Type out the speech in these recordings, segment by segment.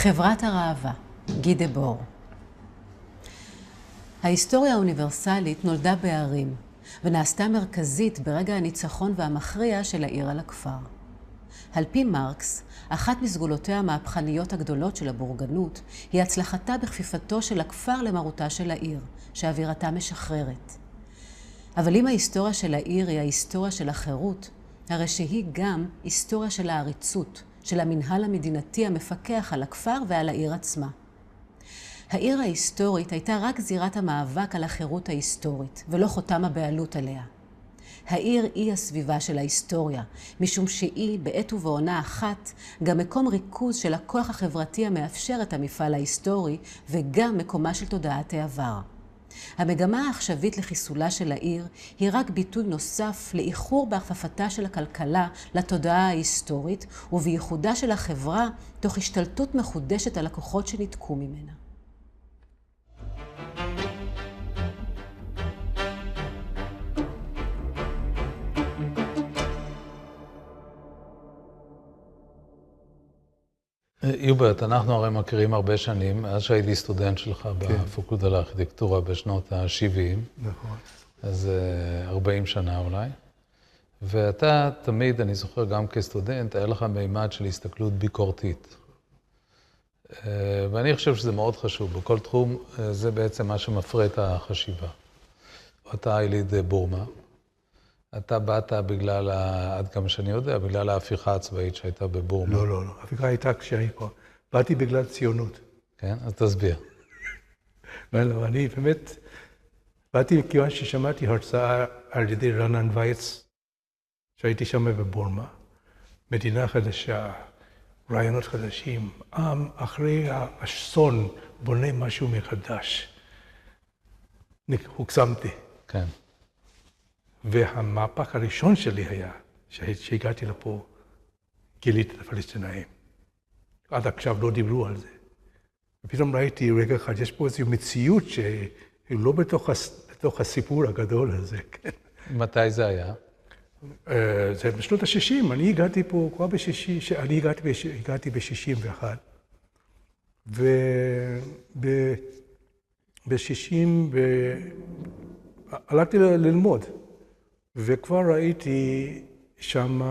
חברת הראווה, גי דבור. ההיסטוריה האוניברסלית נולדה בערים, ונעשתה מרכזית ברגע הניצחון והמכריע של העיר על הכפר. על פי מרקס, אחת מסגולותיה המהפכניות הגדולות של הבורגנות, היא הצלחתה בכפיפתו של הכפר למרותה של העיר, שאווירתה משחררת. אבל אם ההיסטוריה של העיר היא ההיסטוריה של החירות, הרי שהיא גם היסטוריה של העריצות, של המנהל המדינתי המפקח על הכפר ועל העיר עצמה. העיר ההיסטורית הייתה רק זירת המאבק על החירות ההיסטורית, ולא חותם הבעלות עליה. העיר היא הסביבה של ההיסטוריה, משום שהיא, בעת ובעונה אחת, גם מקום ריכוז של הכוח החברתי המאפשר את המפעל ההיסטורי, וגם מקומה של תודעת העבר. המגמה העכשווית לחיסולה של העיר היא רק ביטוי נוסף לאיחור בהכפפתה של הכלכלה לתודעה ההיסטורית, ובייחודה של החברה תוך השתלטות מחודשת על הכוחות שנתקו ממנה. יוברט, אנחנו הרי מכירים הרבה שנים, אז שהייתי סטודנט שלך בפקולטה לארכיטקטורה בשנות ה-70. נכון. אז 40 שנה אולי. ואתה תמיד, אני זוכר גם כסטודנט, היה לך מימד של הסתכלות ביקורתית. ואני חושב שזה מאוד חשוב. בכל תחום זה בעצם מה שמפרה את החשיבה. אתה יליד בורמה. אתה באת בגלל, עד כמה שאני יודע, בגלל ההפיכה הצבאית שהייתה בבורמה. לא. ההפיכה הייתה כשהייתי פה. באתי בגלל ציונות. כן? אז תסביר. לא, אני באמת באתי כיוון ששמעתי הרצאה על ידי רנן וייץ, שהייתי שם בבורמה. מדינה חדשה, רעיונות חדשים, עם אחרי האסון בונה משהו מחדש. הוקסמתי. כן. והמהפך הראשון שלי היה, שהגעתי לפה, גיליתי את הפלסטינאים. עד עכשיו לא דיברו על זה. ופתאום ראיתי רגע אחד, יש פה איזו מציאות שהיא לא בתוך הסיפור הגדול הזה. מתי זה היה? זה בשנות ה-60, אני הגעתי פה כבר אני הגעתי ב-61. וב-60 הלכתי ללמוד. וכבר ראיתי שם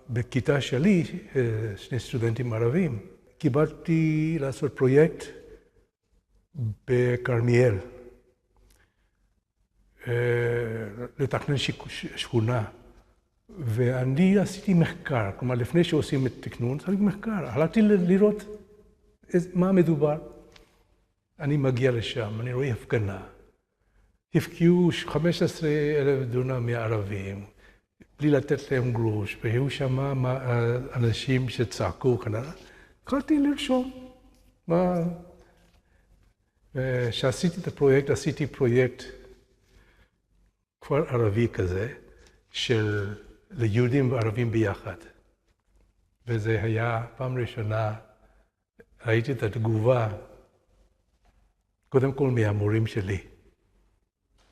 בכיתה שלי, שני סטודנטים ערבים, קיבלתי לעשות פרויקט בכרמיאל, לתכנן שכונה. ואני עשיתי מחקר, כלומר לפני שעושים את תכנון, עשיתי מחקר. הלכתי לראות מה מדובר. אני מגיע לשם, אני רואה הפגנה. הפקיעו 15,000 דונם מהערבים, בלי לתת להם גרוש, והיו שם אנשים שצעקו כנראה. התחלתי לרשום. כשעשיתי את הפרויקט, עשיתי פרויקט כפר ערבי כזה, ליהודים וערבים ביחד. וזה היה פעם ראשונה, ראיתי את התגובה, קודם כל מהמורים שלי.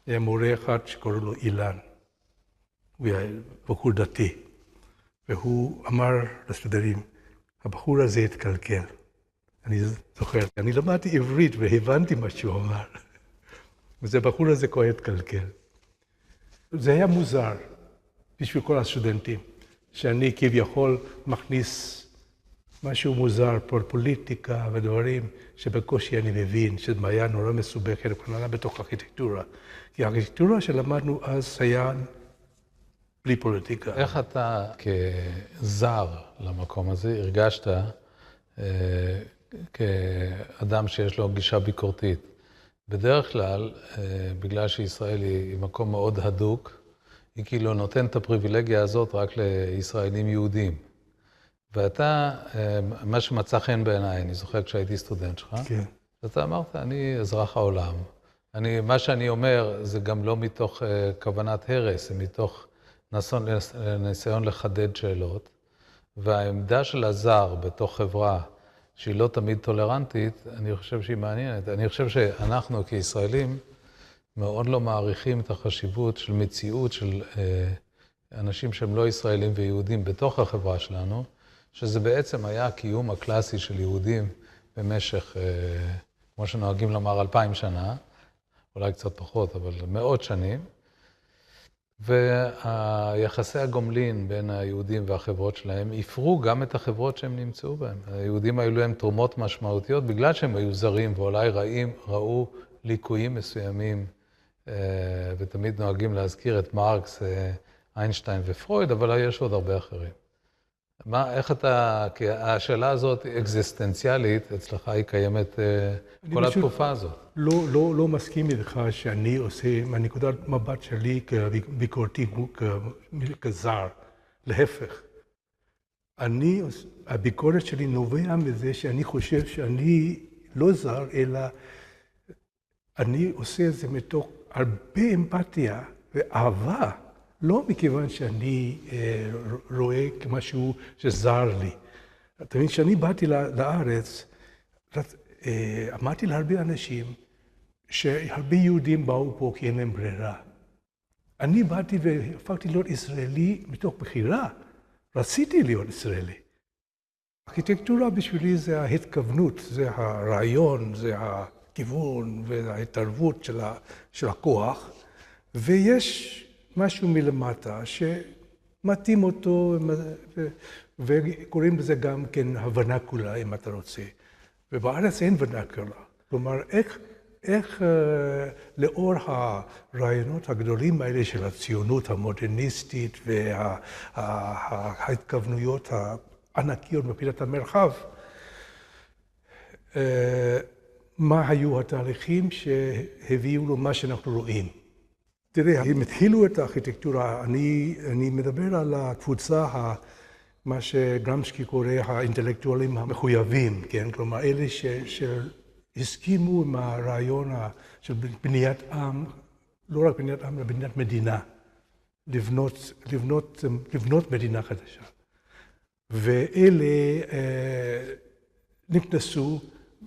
היה מורה אחד שקוראים לו אילן, הוא היה בחור דתי, והוא אמר לסטודנטים, הבחור הזה התקלקל. אני זוכר, אני למדתי עברית והבנתי מה שהוא אמר. וזה הבחור הזה כבר התקלקל. זה היה מוזר בשביל כל הסטודנטים, שאני כביכול מכניס משהו מוזר, פוליטיקה ודברים שבקושי אני מבין, שזה היה נורא מסובכת, וכנראה בתוך ארכיטקטורה. כי הארכיטקטורה שלמדנו אז היה בלי פוליטיקה. איך אתה כזר למקום הזה הרגשת כאדם שיש לו גישה ביקורתית? בדרך כלל, בגלל שישראל היא מקום מאוד הדוק, היא כאילו נותנת את הפריבילגיה הזאת רק לישראלים יהודים. ואתה, מה שמצא חן בעיניי, אני זוכר כשהייתי סטודנט שלך, כן. אתה אמרת, אני אזרח העולם. מה שאני אומר, זה גם לא מתוך כוונת הרס, זה מתוך ניסיון לחדד שאלות. והעמדה של הזר בתוך חברה, שהיא לא תמיד טולרנטית, אני חושב שהיא מעניינת. אני חושב שאנחנו כישראלים מאוד לא מעריכים את החשיבות של מציאות של אנשים שהם לא ישראלים ויהודים בתוך החברה שלנו, שזה בעצם היה הקיום הקלאסי של יהודים במשך, כמו שנוהגים לומר, 2000 שנה, אולי קצת פחות, אבל מאות שנים. והיחסי הגומלין בין היהודים והחברות שלהם הפרו גם את החברות שהם נמצאו בהם. היהודים האלו הם תרומות משמעותיות, בגלל שהם היו זרים ואולי ראו ליקויים מסוימים, ותמיד נוהגים להזכיר את מרקס, איינשטיין ופרויד, אבל יש עוד הרבה אחרים. איך אתה, כי השאלה הזאת אקזיסטנציאלית, אצלך היא קיימת כל התקופה הזאת. לא מסכים איתך שאני עושה, מהנקודת מבט שלי כביקורתי, כזר, להפך. הביקורת שלי נובע מזה שאני חושב שאני לא זר, אלא אני עושה את זה מתוך הרבה אמפתיה ואהבה. לא מכיוון שאני רואה כמשהו שזר לי. אתה מבין, כשאני באתי לארץ, אמרתי להרבה אנשים שהרבה יהודים באו פה כי אין להם ברירה. אני באתי והפכתי להיות ישראלי מתוך בחירה. רציתי להיות ישראלי. ארכיטקטורה בשבילי זה ההתכוונות, זה הרעיון, זה הכיוון וההתערבות של הכוח, ויש משהו מלמטה שמתאים אותו, וקוראים לזה גם כן הוונקולה, אם אתה רוצה. ובארץ אין ונקולה. כלומר, איך לאור הרעיונות הגדולים האלה של הציונות המודרניסטית וההתכוונויות הענקיות מבחינת המרחב, מה היו התהליכים שהביאו לו מה שאנחנו רואים? תראה, הם התחילו את הארכיטקטורה, אני מדבר על הקבוצה, מה שגרמסקי קורא האינטלקטואלים המחויבים, כן? כלומר, אלה שהסכימו עם הרעיון של בניית עם, לא רק בניית עם, אלא בניית מדינה, לבנות מדינה חדשה. ואלה נכנסו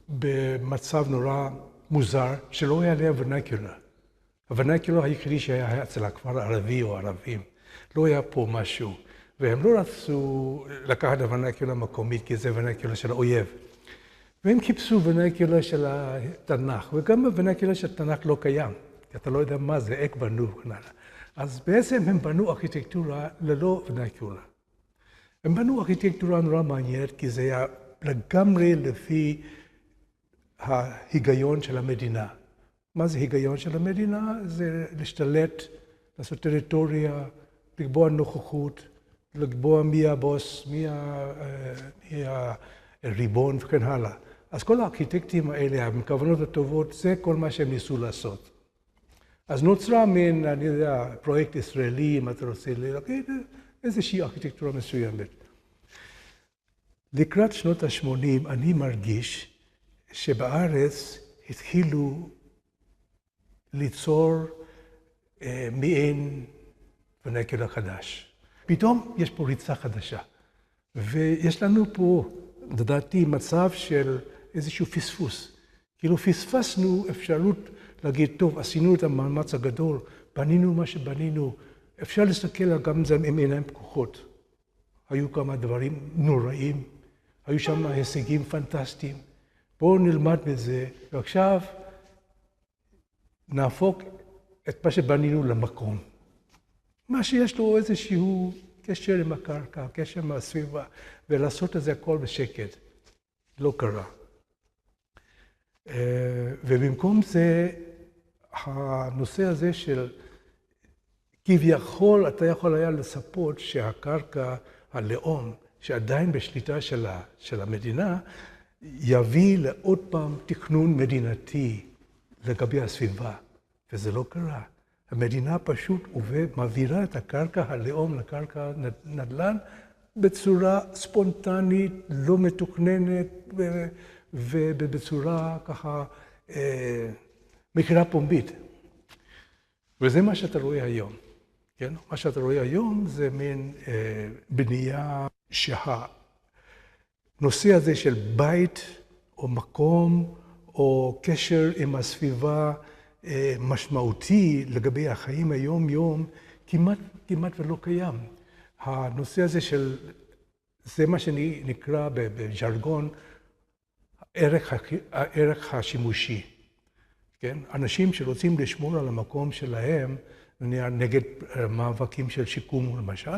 במצב נורא מוזר, שלא היה להם ונקולה. הוונקולה היחידי שהיה אצל הכפר הערבי או ערבים. לא היה פה משהו. והם לא רצו לקחת הוונקולה המקומית, כי זה וונקולה של האויב. והם חיפשו וונקולה של התנ"ך, וגם הוונקולה של התנ"ך לא קיים. כי אתה לא יודע מה זה, איך בנו וכן הלאה. אז בעצם הם בנו ארכיטקטורה ללא וונקולה. הם בנו ארכיטקטורה נורא מעניינת, כי זה היה לגמרי לפי ההיגיון של המדינה. מה זה היגיון של המדינה? זה להשתלט, לעשות טריטוריה, לקבוע נוכחות, לקבוע מי הבוס, מי הריבון וכן הלאה. אז כל הארכיטקטים האלה, הכוונות הטובות, זה כל מה שהם ניסו לעשות. אז נוצרה מין, אני יודע, פרויקט ישראלי, אם אתה רוצה להגיד, איזושהי ארכיטקטורה מסוימת. לקראת שנות ה-80 אני מרגיש שבארץ התחילו ליצור מעין ונקלה חדש. פתאום יש פה ריצה חדשה. ויש לנו פה, לדעתי, מצב של איזשהו פספוס. כאילו פספסנו אפשרות להגיד, טוב, עשינו את המאמץ הגדול, בנינו מה שבנינו, אפשר להסתכל על גם זה עם עיניים פקוחות. היו כמה דברים נוראים, היו שם הישגים פנטסטיים. בואו נלמד מזה, ועכשיו נהפוך את מה שבנינו למקום. מה שיש לו איזשהו קשר עם הקרקע, קשר עם הסביבה, ולעשות את זה הכל בשקט. לא קרה. ובמקום זה, הנושא הזה של כביכול אתה יכול היה לספות שהקרקע, הלאום, שעדיין בשליטה של המדינה, יביא לעוד פעם תכנון מדינתי לגבי הסביבה, וזה לא קרה. המדינה פשוט מעבירה את הקרקע הלאום לקרקע נדל"ן בצורה ספונטנית, לא מתוכננת, ובצורה ככה מכירה פומבית. וזה מה שאתה רואה היום. כן? מה שאתה רואה היום זה מין בנייה שהנושא הזה של בית או מקום או קשר עם הסביבה משמעותי לגבי החיים היום-יום כמעט ולא קיים. הנושא הזה של, זה מה שנקרא בז'רגון הערך השימושי. כן? אנשים שרוצים לשמור על המקום שלהם, נגד מאבקים של שיקום למשל,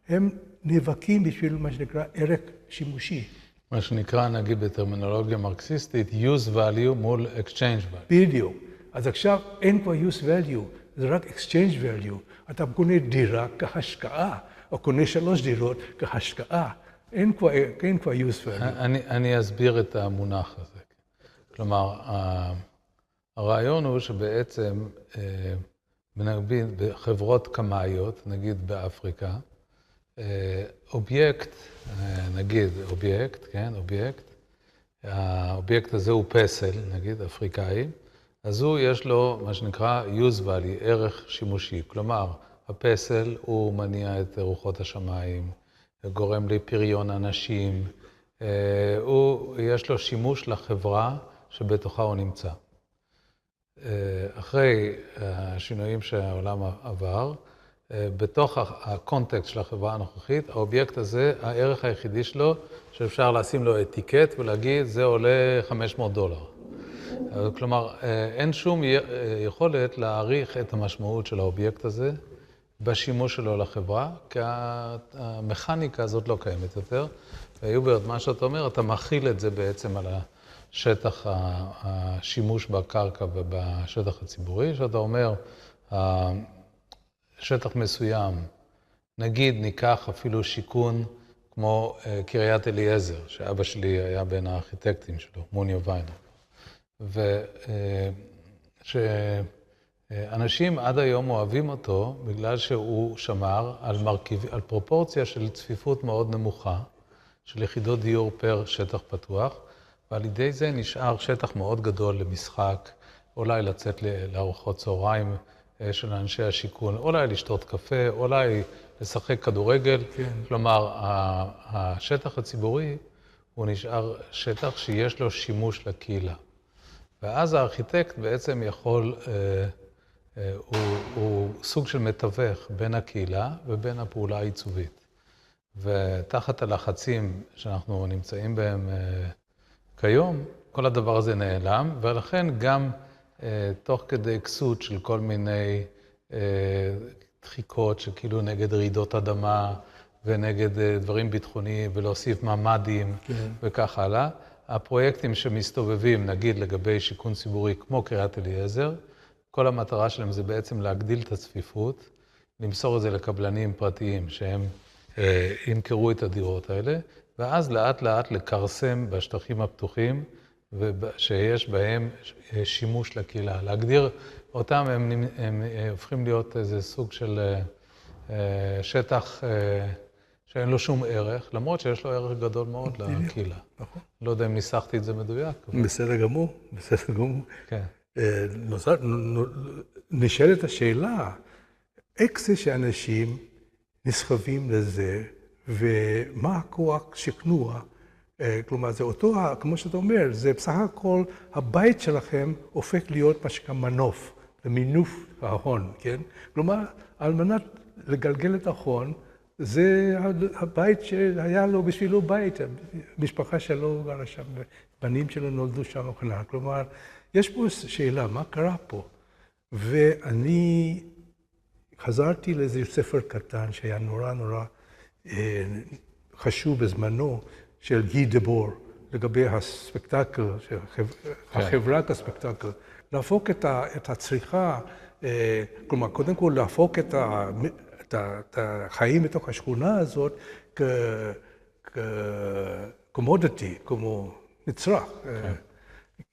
הם נאבקים בשביל מה שנקרא ערך שימושי. מה שנקרא, נגיד בטרמינולוגיה מרקסיסטית, use value מול exchange value. בדיוק. אז עכשיו אין כבר use value, זה רק exchange value. אתה קונה דירה כהשקעה, או קונה 3 דירות כהשקעה. אין כבר use value. אני אסביר את המונח הזה. כלומר, הרעיון הוא שבעצם נגיד בחברות קמאיות, נגיד באפריקה, אובייקט, נגיד אובייקט, כן, אובייקט, האובייקט הזה הוא פסל, נגיד, אפריקאי, אז הוא יש לו מה שנקרא use value, ערך שימושי. כלומר, הפסל הוא מניע את רוחות השמיים, גורם לפריון אנשים, יש לו שימוש לחברה שבתוכה הוא נמצא. אחרי השינויים שהעולם עבר, בתוך הקונטקסט של החברה הנוכחית, האובייקט הזה, הערך היחידי שלו, שאפשר לשים לו אתיקט ולהגיד, זה עולה $500. כלומר, אין שום יכולת להעריך את המשמעות של האובייקט הזה בשימוש שלו לחברה, כי המכניקה הזאת לא קיימת יותר. ויוברט, מה שאתה אומר, אתה מכיל את זה בעצם על שטח השימוש בקרקע ובשטח הציבורי, שאתה אומר, שטח מסוים, נגיד ניקח אפילו שיכון כמו קריית אליעזר, שאבא שלי היה בין הארכיטקטים שלו, מוניו ויינר. ושאנשים עד היום אוהבים אותו בגלל שהוא שמר על פרופורציה של צפיפות מאוד נמוכה, של יחידות דיור פר שטח פתוח, ועל ידי זה נשאר שטח מאוד גדול למשחק, אולי לצאת לארוחות צהריים של אנשי השיכון, אולי לשתות קפה, אולי לשחק כדורגל. כן. כלומר, השטח הציבורי הוא נשאר שטח שיש לו שימוש לקהילה. ואז הארכיטקט בעצם יכול, הוא סוג של מתווך בין הקהילה ובין הפעולה העיצובית. ותחת הלחצים שאנחנו נמצאים בהם כיום, כל הדבר הזה נעלם, ולכן גם תוך כדי כסות של כל מיני דחיקות שכאילו נגד רעידות אדמה ונגד דברים ביטחוניים ולהוסיף ממ"דים וכך הלאה, הפרויקטים שמסתובבים, נגיד לגבי שיכון ציבורי כמו קריית אליעזר, כל המטרה שלהם זה בעצם להגדיל את הצפיפות, למסור את זה לקבלנים פרטיים שהם ימכרו את הדירות האלה, ואז לאט לאט לקרסם בשטחים הפתוחים, שיש בהם שימוש לקהילה. להגדיר אותם, הם הופכים להיות איזה סוג של שטח שאין לו שום ערך, למרות שיש לו ערך גדול מאוד לקהילה. נכון. לא יודע אם ניסחתי את זה מדויק. בסדר גמור, בסדר גמור. כן. נשאלת השאלה, איך זה שאנשים נסחבים לזה, ומה הכוח שכנוע? כלומר, זה אותו, כמו שאתה אומר, זה בסך הכל, הבית שלכם הופך להיות מה שנקרא מנוף, למינוף ההון, כן? כלומר, על מנת לגלגל את ההון, זה הבית שהיה לו בשבילו בית, המשפחה שלו גרה שם, בנים שלו נולדו שם וכן. כלומר, יש פה שאלה, מה קרה פה? ואני חזרתי לאיזה ספר קטן שהיה נורא חשוב בזמנו, של גי דבור, לגבי הספקטקל, החברת הספקטקל. להפוך את הצריכה, כלומר, קודם כל להפוך את החיים בתוך השכונה הזאת כקומודיטי, כמו נצרך.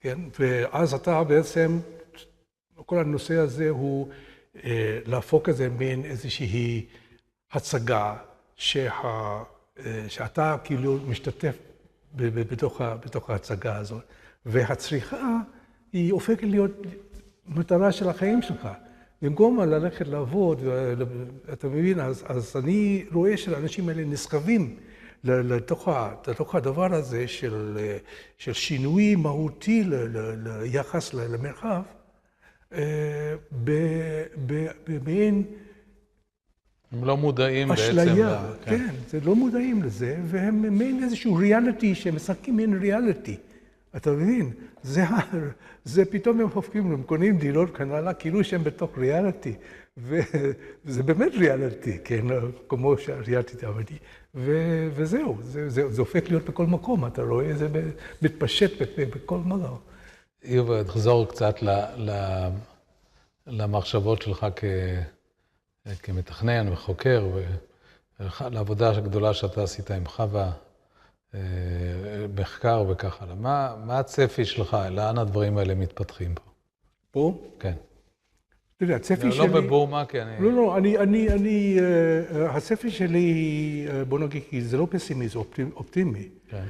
כן? ואז אתה בעצם, כל הנושא הזה הוא להפוך את זה בין איזושהי הצגה שאתה כאילו משתתף בתוך ההצגה הזאת. והצריכה היא הופכת להיות מטרה של החיים שלך. במקום ללכת לעבוד, אתה מבין, אז אני רואה שהאנשים האלה נסחבים לתוך הדבר הזה של שינוי מהותי ליחס למרחב, במעין הם לא מודעים אשליה, כן, זה לא מודעים לזה, והם מעין איזשהו ריאליטי, שהם משחקים מעין ריאליטי. אתה מבין? זה פתאום הם הופכים, הם קונים דירות כנראה, כאילו שהם בתוך ריאליטי. וזה באמת ריאליטי, כן, כמו שהריאליטי אמרתי. וזהו, זה הופך להיות בכל מקום, אתה רואה, זה מתפשט בכל מקום. יובל, תחזור קצת למחשבות שלך כמתכנן וחוקר, לעבודה הגדולה שאתה עשית עם חווה, מחקר וכך הלאה. מה הצפי שלך? לאן הדברים האלה מתפתחים פה? פה? כן. אתה יודע, הצפי שלי... לא בבורמה, כי אני... לא, הצפי שלי, בוא נגיד, כי זה לא פסימי, זה אופטימי. כן.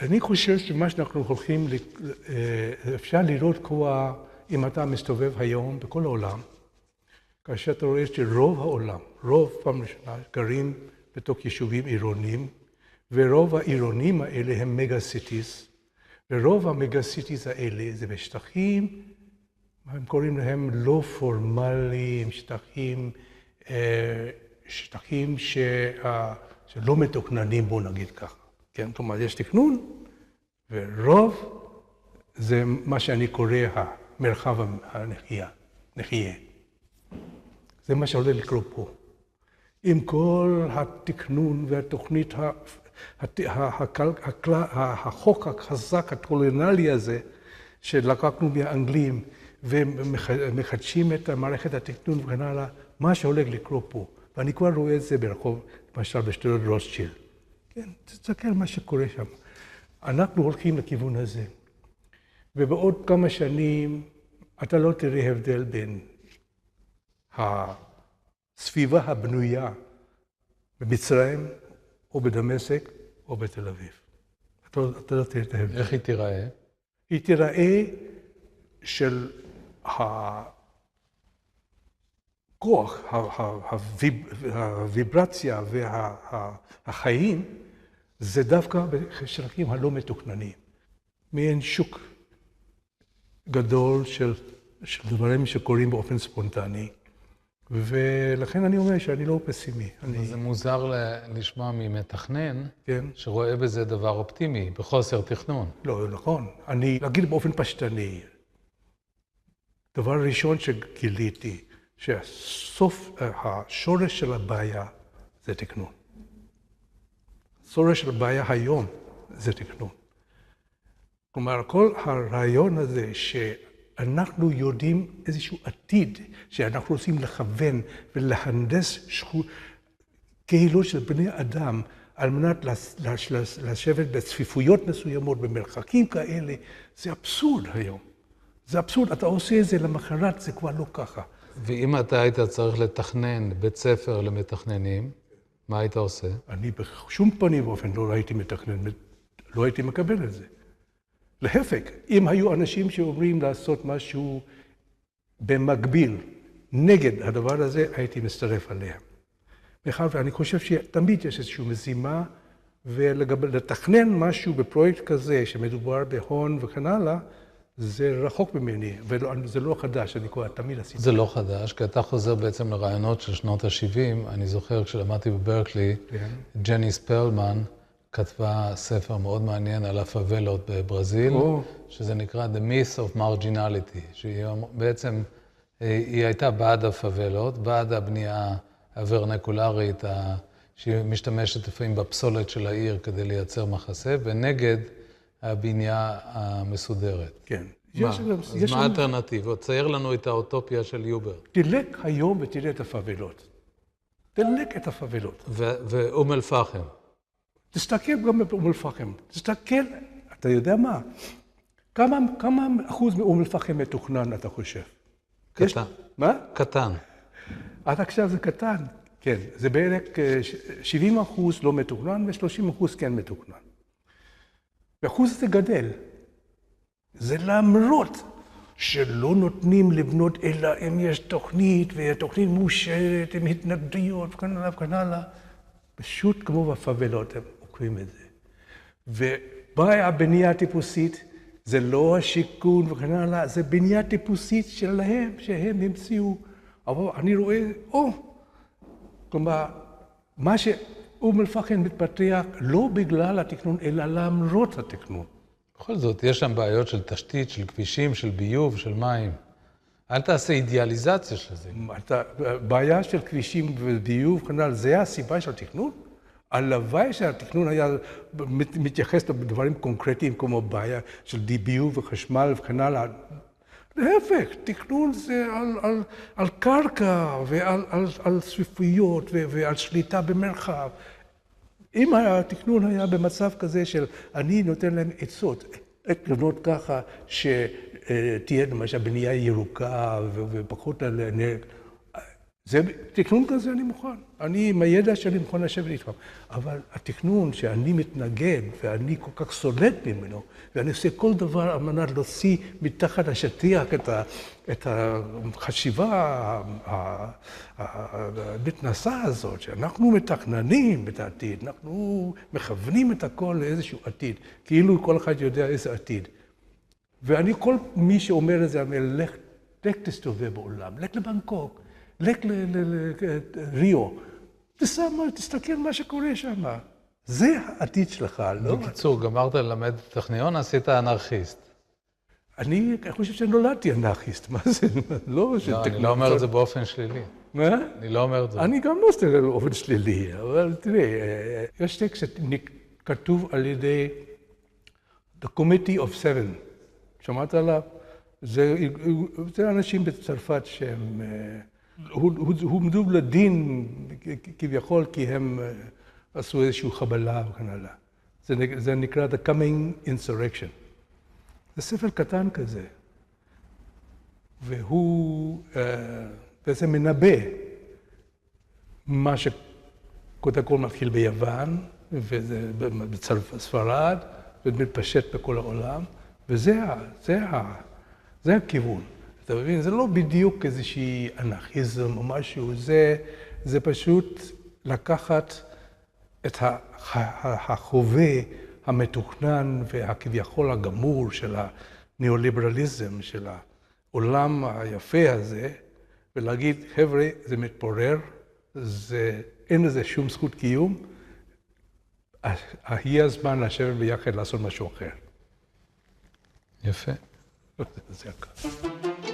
אני חושב שמה שאנחנו הולכים, אפשר לראות כבר, אם אתה מסתובב היום בכל העולם, כאשר אתה רואה שרוב העולם, רוב פעם ראשונה, גרים בתוך יישובים עירוניים, ורוב העירונים האלה הם מגה-סיטיס, ורוב המגה-סיטיס האלה זה בשטחים, הם קוראים להם לא פורמליים, שטחים שלא מתוכננים, בוא נגיד ככה. כן? כלומר, יש תכנון, ורוב זה מה שאני קורא המרחב הנחיה. זה מה שעולה לקרוא פה. עם כל התכנון והתוכנית, החוק החזק, הקולוניאלי הזה, שלקחנו מהאנגלים, ומחדשים את מערכת התכנון וכן הלאה, מה שהולך לקרוא פה. ואני כבר רואה את זה ברחוב, למשל בשדרות רוטשילד. כן, תסתכל מה שקורה שם. אנחנו הולכים לכיוון הזה. ובעוד כמה שנים אתה לא תראה הבדל בין הסביבה הבנויה במצרים או בדמשק או בתל אביב. אתה לא תראה את ההבדל. איך היא תיראה? היא תיראה של הכוח, הוויברציה והחיים, זה דווקא בשטחים הלא מתוכננים. מעין שוק גדול של דברים שקורים באופן ספונטני. ולכן אני אומר שאני לא פסימי. זה מוזר לשמוע ממתכנן, כן. שרואה בזה דבר אופטימי, בחוסר תכנון. לא, נכון. אני אגיד באופן פשטני. דבר ראשון שגיליתי, השורש של הבעיה זה תכנון. השורש של הבעיה היום זה תכנון. כלומר, כל הרעיון הזה שאנחנו יודעים איזשהו עתיד, שאנחנו רוצים לכוון ולהנדס קהילות של בני אדם, על מנת לשבת בצפיפויות מסוימות, במרחקים כאלה, זה אבסורד היום. זה אבסורד, אתה עושה את זה למחרת, זה כבר לא ככה. ואם אתה היית צריך לתכנן בית ספר למתכננים, מה היית עושה? אני בשום פנים ואופן לא הייתי מתכנן, לא הייתי מקבל את זה. להפך, אם היו אנשים שאומרים לעשות משהו במקביל, נגד הדבר הזה, הייתי מצטרף עליהם. מאחר ואני חושב שתמיד יש איזושהי משימה, ולתכנן משהו בפרויקט כזה, שמדובר בהון וכן הלאה, זה רחוק ממני, וזה לא חדש, אני כבר תמיד עשיתי. זה לא חדש, כי אתה חוזר בעצם לרעיונות של שנות ה-70. אני זוכר כשלמדתי בברקלי, ג'ני ספרלמן כתבה ספר מאוד מעניין על הפאבלות בברזיל, שזה נקרא The Myth of Marginality, שהיא בעצם, היא הייתה בעד הפאבלות, בעד הבנייה הוורנקולרית, שהיא משתמשת לפעמים בפסולת של העיר כדי לייצר מחסה, ונגד הבנייה המסודרת. כן. אז מה האלטרנטיבות? צייר לנו את האוטופיה של יובר. תלך היום ותראה את הפאבלות. תלך את הפאבלות. ואום אל-פחם. תסתכל גם באום אל-פחם. תסתכל, אתה יודע מה? כמה אחוז מאום אל-פחם מתוכנן, אתה חושב? קטן. מה? קטן. עד עכשיו זה קטן. כן, זה בערך 70% לא מתוכנן ו30% כן מתוכנן. והאחוז הזה גדל. זה למרות שלא נותנים לבנות אלא אם יש תוכנית, ותוכנית מאושרת, עם התנגדויות וכן הלאה וכן הלאה. פשוט כמו בפאבלות הם עוקבים את זה. ובאה הבנייה הטיפוסית, זה לא השיכון וכן הלאה, זה בנייה טיפוסית שלהם, שהם המציאו. אבל אני רואה, כלומר, מה שאום אל-פחם מתפתח לא בגלל התכנון, אלא למרות התכנון. בכל זאת, יש שם בעיות של תשתית, של כבישים, של ביוב, של מים. אל תעשה אידיאליזציה של זה. בעיה של כבישים וביוב, כנ"ל, זה הסיבה של התכנון? הלוואי שהתכנון היה מתייחס לדברים קונקרטיים כמו בעיה של ביוב וחשמל וכנ"ל. להפך, תכנון זה על קרקע ועל צפיפויות ועל שליטה במרחב. אם התכנון היה במצב כזה של אני נותן להם עצות, איך לבנות ככה שתהיה למשל בנייה ירוקה ופחות על אנרגיה, זה תכנון כזה אני מוכן. אני עם הידע שלי מוכן לשבת איתכם. אבל התכנון שאני מתנגד ואני כל כך סולט ממנו, ואני עושה כל דבר על מנת להוציא מתחת השטיח את החשיבה המתנסה הזאת, שאנחנו מתכננים את העתיד, אנחנו מכוונים את הכל לאיזשהו עתיד, כאילו כל אחד יודע איזה עתיד. ואני, כל מי שאומר את זה, אומר, לך תסתובב בעולם, לך לבנקוק, לך לריו, תסתכל מה שקורה שם. זה העתיד שלך, לא? בקיצור, גמרת ללמד טכניון, עשית אנרכיסט. אני חושב שנולדתי אנרכיסט, מה זה? לא, אני לא אומר את זה באופן שלילי. מה? אני לא אומר את זה. אני גם לא עושה את זה באופן שלילי, אבל תראה, יש טקסט שכתוב על ידי The Committee of Seven. שמעת עליו? זה אנשים בצרפת שהם הועמדו לדין כביכול כי הם עשו איזושהי חבלה וכן הלאה. זה נקרא The Coming Insurrection. זה ספר קטן כזה, והוא בעצם מנבא מה שקודם כל מתחיל ביוון, וזה בספרד, ומתפשט בכל העולם, וזה הכיוון. אתה מבין? זה לא בדיוק איזושהי אנרכיזם או משהו, זה פשוט לקחת את החווה המתוכנן והכביכול הגמור של הניאו-ליברליזם, של העולם היפה הזה, ולהגיד, חבר'ה, זה מתפורר, אין לזה שום זכות קיום, הגיע הזמן לשבת ביחד לעשות משהו אחר. יפה. זה הכל.